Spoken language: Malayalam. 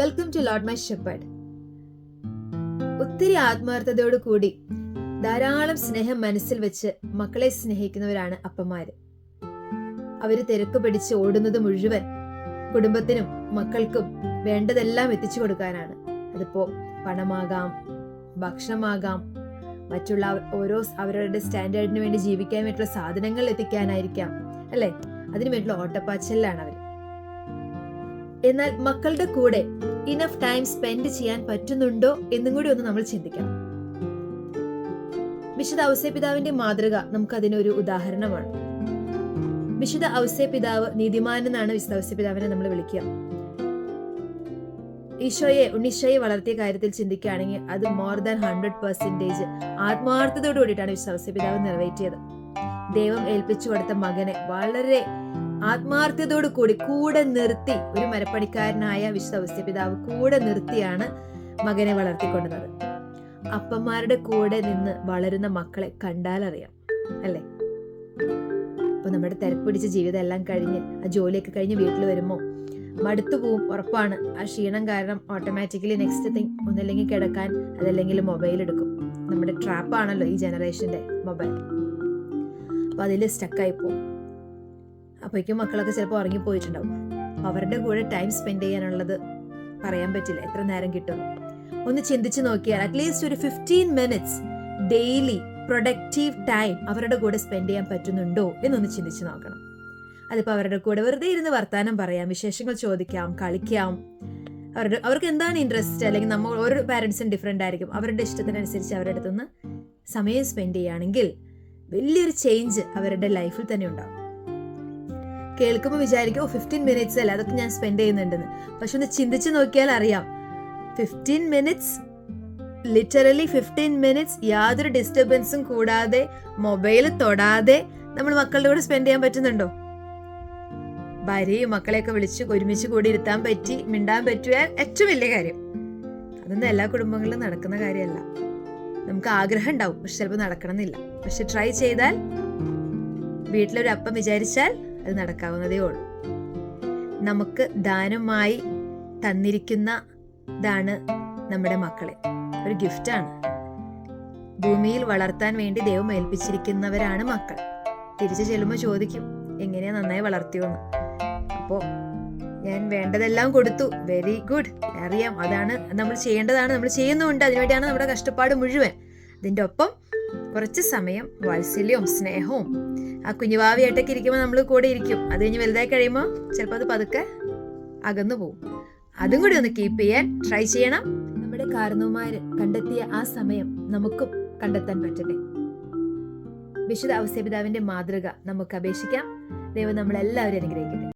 Welcome to Lord my shepherd. ഒത്തിരി ആത്മാർത്ഥതയോട് കൂടി ധാരാളം സ്നേഹം മനസ്സിൽ വെച്ച് മക്കളെ സ്നേഹിക്കുന്നവരാണ് അപ്പന്മാര്. അവര് തിരക്ക് പിടിച്ച് ഓടുന്നത് മുഴുവൻ കുടുംബത്തിനും മക്കൾക്കും വേണ്ടതെല്ലാം എത്തിച്ചു കൊടുക്കാനാണ്. അതിപ്പോ പണമാകാം, ഭക്ഷണമാകാം, മറ്റുള്ള അവരുടെ സ്റ്റാൻഡേർഡിന് വേണ്ടി ജീവിക്കാൻ വേണ്ടിയിട്ടുള്ള സാധനങ്ങൾ എത്തിക്കാനായിരിക്കാം, അല്ലെ? അതിനു വേണ്ടിയുള്ള ഓട്ടപ്പാച്ചലിലാണ് അവർ. എന്നാൽ മക്കളുടെ കൂടെ ഇനഫ് ടൈം സ്പെൻഡ് ചെയ്യാൻ പറ്റുന്നുണ്ടോ എന്നും കൂടി ഒന്ന് നമ്മൾ ചിന്തിക്കണം. വിശുദ്ധ ഔസേപ്പിതാവിന്റെ മാതൃക നമുക്ക് അതിനൊരു ഉദാഹരണമാണ്. വിശുദ്ധ ഔസേപ്പിതാവ് നീതിമാൻ എന്നാണ് വിശുദ്ധ ഔസേപ്പിതാവിനെ നമ്മൾ വിളിക്കുക. ഉണ്ണീശോയെ വളർത്തിയ കാര്യത്തിൽ ചിന്തിക്കുകയാണെങ്കിൽ അത് മോർ ദാൻ 100% ആത്മാർത്ഥതയോട് കൂടിയിട്ടാണ് വിശുദ്ധ ഔസേപ്പിതാവ് നിറവേറ്റിയത്. ദൈവം ഏൽപ്പിച്ചു കൊടുത്ത മകനെ വളരെ ആത്മാർത്ഥതയോട് കൂടി കൂടെ നിർത്തി, ഒരു മരപ്പണിക്കാരനായ വിശുദ്ധ ഔസേപ്പിതാവ് കൂടെ നിർത്തിയാണ് മകനെ വളർത്തിക്കൊണ്ടത്. അപ്പന്മാരുടെ കൂടെ നിന്ന് വളരുന്ന മക്കളെ കണ്ടാലറിയാം, അല്ലേ? അപ്പൊ നമ്മുടെ തിരക്ക് പിടിച്ച ജീവിതം എല്ലാം കഴിഞ്ഞ് ആ ജോലിയൊക്കെ കഴിഞ്ഞ് വീട്ടിൽ വരുമ്പോ മടുത്തു പോവും, ഉറപ്പാണ്. ആ ക്ഷീണം കാരണം ഓട്ടോമാറ്റിക്കലി നെക്സ്റ്റ് തിങ് ഒന്നല്ലെങ്കിൽ കിടക്കാൻ, അതല്ലെങ്കിൽ മൊബൈൽ എടുക്കും. നമ്മുടെ ട്രാപ്പാണല്ലോ ഈ ജനറേഷന്റെ മൊബൈൽ. അപ്പൊ അതിൽ സ്റ്റക്കായി പോകും. അപ്പോഴേക്കും മക്കളൊക്കെ ചിലപ്പോൾ ഉറങ്ങിപ്പോയിട്ടുണ്ടാവും. അവരുടെ കൂടെ ടൈം സ്പെൻഡ് ചെയ്യാനുള്ളത് പറയാൻ പറ്റില്ല, എത്ര നേരം കിട്ടും. ഒന്ന് ചിന്തിച്ചു നോക്കിയാൽ അറ്റ്ലീസ്റ്റ് ഒരു 15 minutes ഡെയിലി പ്രൊഡക്റ്റീവ് ടൈം അവരുടെ കൂടെ സ്പെൻഡ് ചെയ്യാൻ പറ്റുന്നുണ്ടോ എന്നൊന്ന് ചിന്തിച്ചു നോക്കണം. അതിപ്പോൾ അവരുടെ കൂടെ വെറുതെ ഇരുന്ന് വർത്താനം പറയാം, വിശേഷങ്ങൾ ചോദിക്കാം, കളിക്കാം. അവർക്ക് എന്താണ് ഇൻട്രസ്റ്റ്, അല്ലെങ്കിൽ നമ്മൾ ഓരോ പാരൻസും ഡിഫറെൻ്റ് ആയിരിക്കും. അവരുടെ ഇഷ്ടത്തിനനുസരിച്ച് അവരുടെ അടുത്തുനിന്ന് സമയം സ്പെൻഡ് ചെയ്യുകയാണെങ്കിൽ വലിയൊരു ചേഞ്ച് അവരുടെ ലൈഫിൽ തന്നെ ഉണ്ടാവും. കേൾക്കുമ്പോൾ വിചാരിക്കും 15 minutes അല്ല അതൊക്കെ ഞാൻ സ്പെൻഡ് ചെയ്യുന്നുണ്ടെന്ന്. പക്ഷെ ഒന്ന് ചിന്തിച്ച് നോക്കിയാൽ അറിയാം, 15 minutes, ലിറ്ററലി 15 minutes യാതൊരു ഡിസ്റ്റർബൻസും കൂടാതെ, മൊബൈൽ തൊടാതെ നമ്മൾ മക്കളുടെ കൂടെ സ്പെൻഡ് ചെയ്യാൻ പറ്റുന്നുണ്ടോ? ഭാര്യയും മക്കളെയൊക്കെ വിളിച്ച് ഒരുമിച്ച് കൂടി ഇരുത്താൻ പറ്റി, മിണ്ടാൻ പറ്റുക ഏറ്റവും വലിയ കാര്യം. അതൊന്നും എല്ലാ കുടുംബങ്ങളിലും നടക്കുന്ന കാര്യമല്ല. നമുക്ക് ആഗ്രഹം ഉണ്ടാവും, പക്ഷെ ചിലപ്പോൾ നടക്കണമെന്നില്ല. പക്ഷെ ട്രൈ ചെയ്താൽ, വീട്ടിലൊരു അപ്പം വിചാരിച്ചാൽ അത് നടക്കാവുന്നതേ ഉള്ളൂ. നമുക്ക് ദാനമായി തന്നിരിക്കുന്നതാണ് നമ്മുടെ മക്കളെ, ഒരു ഗിഫ്റ്റാണ്. ഭൂമിയിൽ വളർത്താൻ വേണ്ടി ദൈവം ഏൽപ്പിച്ചിരിക്കുന്നവരാണ് മക്കൾ. തിരിച്ചു ചെല്ലുമ്പോൾ ചോദിക്കും, എങ്ങനെയാ നന്നായി വളർത്തിയോന്ന്. അപ്പോൾ ഞാൻ വേണ്ടതെല്ലാം കൊടുത്തു, വെരി ഗുഡ്, അറിയാം, അതാണ് നമ്മൾ ചെയ്യേണ്ടതാണ്, നമ്മൾ ചെയ്യുന്നുണ്ട്, അതിനുവേണ്ടിയാണ് നമ്മുടെ കഷ്ടപ്പാട് മുഴുവൻ. അതിൻ്റെ ഒപ്പം കുറച്ച് സമയം വാത്സല്യവും സ്നേഹവും, ആ കുഞ്ഞുവാവിയായിട്ടൊക്കെ ഇരിക്കുമ്പോൾ നമ്മൾ കൂടെ ഇരിക്കും. അത് കഴിഞ്ഞ് വലുതായി കഴിയുമ്പോൾ ചിലപ്പോൾ അത് പതുക്കെ അകന്നു പോകും. അതും കൂടി ഒന്ന് കീപ്പ് ചെയ്യാൻ ട്രൈ ചെയ്യണം. നമ്മുടെ കാരണവന്മാര് കണ്ടെത്തിയ ആ സമയം നമുക്കും കണ്ടെത്താൻ പറ്റട്ടെ. വിശുദ്ധ ഔസേപ്പിതാവിന്റെ മാതൃക നമുക്ക് അപേക്ഷിക്കാം. ദൈവം നമ്മളെല്ലാവരും അനുഗ്രഹിക്കട്ടെ.